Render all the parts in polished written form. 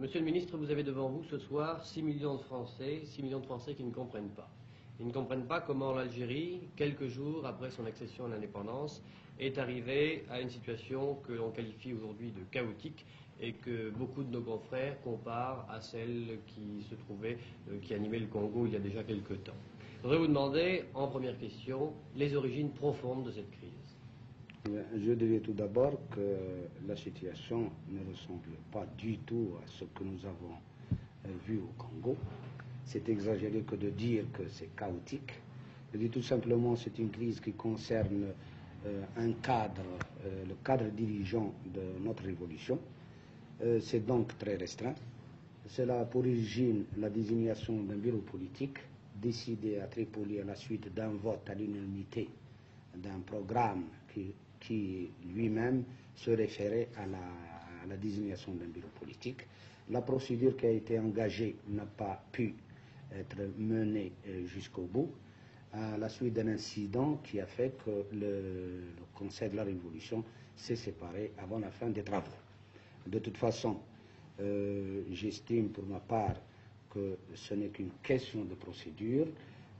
Monsieur le ministre, vous avez devant vous ce soir 6 millions de Français, 6 millions de Français qui ne comprennent pas. Ils ne comprennent pas comment l'Algérie, quelques jours après son accession à l'indépendance, est arrivée à une situation que l'on qualifie aujourd'hui de chaotique et que beaucoup de nos confrères comparent à celle qui se trouvait, qui animait le Congo il y a déjà quelque temps. Je voudrais vous demander, en première question, les origines profondes de cette crise. Je dirais tout d'abord que la situation ne ressemble pas du tout à ce que nous avons vu au Congo. C'est exagéré que de dire que c'est chaotique. Je dis tout simplement que c'est une crise qui concerne un cadre, le cadre dirigeant de notre révolution. C'est donc très restreint. Cela a pour origine la désignation d'un bureau politique décidé à Tripoli à la suite d'un vote à l'unanimité d'un programme qui lui-même se référait à la désignation d'un bureau politique. La procédure qui a été engagée n'a pas pu être menée jusqu'au bout, à la suite d'un incident qui a fait que le Conseil de la Révolution s'est séparé avant la fin des travaux. De toute façon, j'estime pour ma part que ce n'est qu'une question de procédure.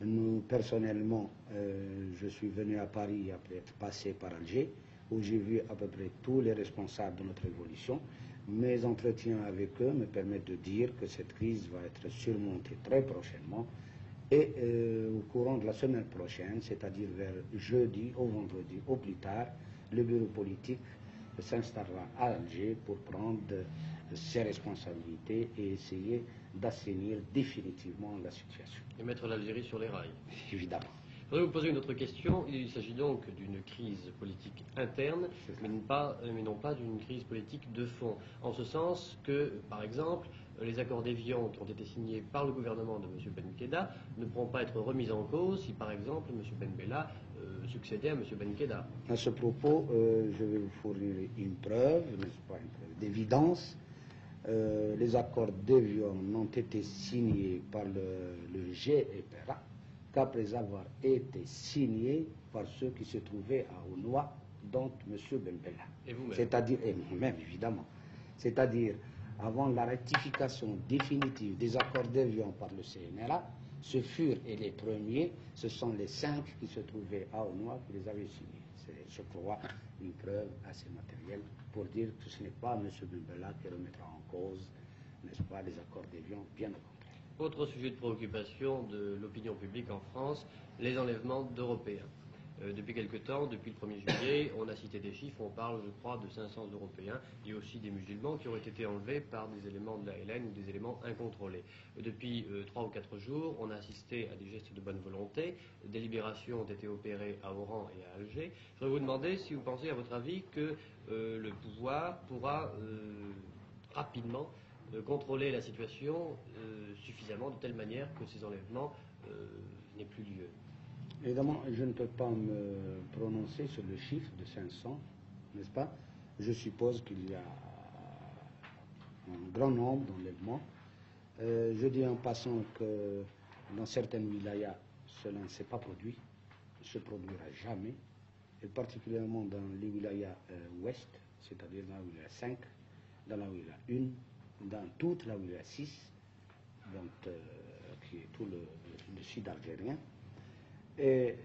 Nous, personnellement, je suis venu à Paris après être passé par Alger, où j'ai vu à peu près tous les responsables de notre révolution. Mes entretiens avec eux me permettent de dire que cette crise va être surmontée très prochainement et au courant de la semaine prochaine, c'est-à-dire vers jeudi ou vendredi au plus tard, le bureau politique s'installera à Alger pour prendre ses responsabilités et essayer d'assainir définitivement la situation. Et mettre l'Algérie sur les rails. Évidemment. Je voudrais vous poser une autre question. Il s'agit donc d'une crise politique interne, mais non pas d'une crise politique de fond. En ce sens que, par exemple, les accords d'Évian qui ont été signés par le gouvernement de M. Ben Keda ne pourront pas être remis en cause si, par exemple, M. Ben Bella succédait à M. Ben Keda. À ce propos, je vais vous fournir une preuve, n'est-ce pas, une preuve d'évidence. Les accords d'Évian n'ont été signés par le GEPRA qu'après avoir été signés par ceux qui se trouvaient à Ounoua, dont M. Ben Bella. Et vous-même. C'est-à-dire, et moi-même évidemment, c'est-à-dire avant la rectification définitive des accords d'Évian par le CNRA, ce furent, et les premiers, ce sont les 5 qui se trouvaient à Ounoua qui les avaient signés. C'est, je crois, une preuve assez matérielle pour dire que ce n'est pas M. Ben Bella qui remettra en cause, n'est-ce pas, les accords d'Évian, bien au contraire. Autre sujet de préoccupation de l'opinion publique en France, les enlèvements d'Européens. Depuis quelque temps, depuis le 1er juillet, on a cité des chiffres, on parle, je crois, de 500 Européens et aussi des musulmans qui auraient été enlevés par des éléments de la LN ou des éléments incontrôlés. Depuis 3 ou 4 jours, on a assisté à des gestes de bonne volonté, des libérations ont été opérées à Oran et à Alger. Je voudrais vous demander si vous pensez, à votre avis, que le pouvoir pourra rapidement contrôler la situation suffisamment de telle manière que ces enlèvements n'aient plus lieu. Évidemment, je ne peux pas me prononcer sur le chiffre de 500, n'est-ce pas? Je suppose qu'il y a un grand nombre d'enlèvements. Je dis en passant que dans certaines wilayas, cela ne s'est pas produit, ne se produira jamais, et particulièrement dans les wilayas ouest, c'est-à-dire dans la wilaya 5, dans la wilaya 1, dans toute la wilaya 6, donc, qui est tout le sud algérien. Et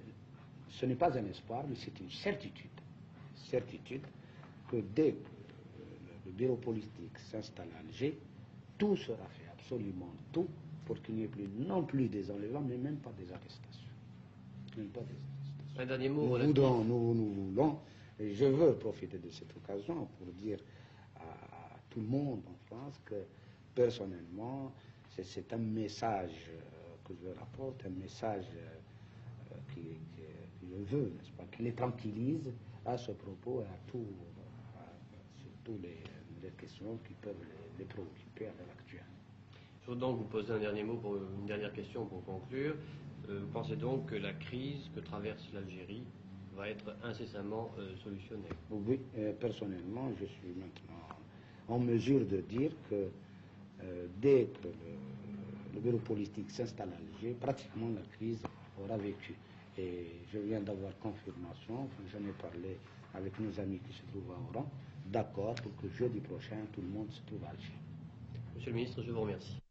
ce n'est pas un espoir, mais c'est une certitude. Certitude que dès que le bureau politique s'installe à Alger, tout sera fait, absolument tout, pour qu'il n'y ait plus non plus des enlèvements, mais même pas des arrestations. Même pas des arrestations. Un dernier mot Nous relatif. nous voulons, et je veux profiter de cette occasion pour dire à tout le monde en France que personnellement, c'est un message que je rapporte, un message qui je veux, n'est-ce pas, qui les tranquillise à ce propos et sur toutes les questions qui peuvent les préoccuper à l'heure actuelle. Je veux donc vous poser un dernier mot, une dernière question pour conclure. Vous pensez donc que la crise que traverse l'Algérie va être incessamment solutionnée? Oui, personnellement, je suis maintenant en mesure de dire que dès que le bureau politique s'installe à Alger, pratiquement la crise aura vécu. Et je viens d'avoir confirmation, j'en ai parlé avec nos amis qui se trouvent à Oran, d'accord pour que jeudi prochain, tout le monde se trouve à Alger. Monsieur le ministre, je vous remercie.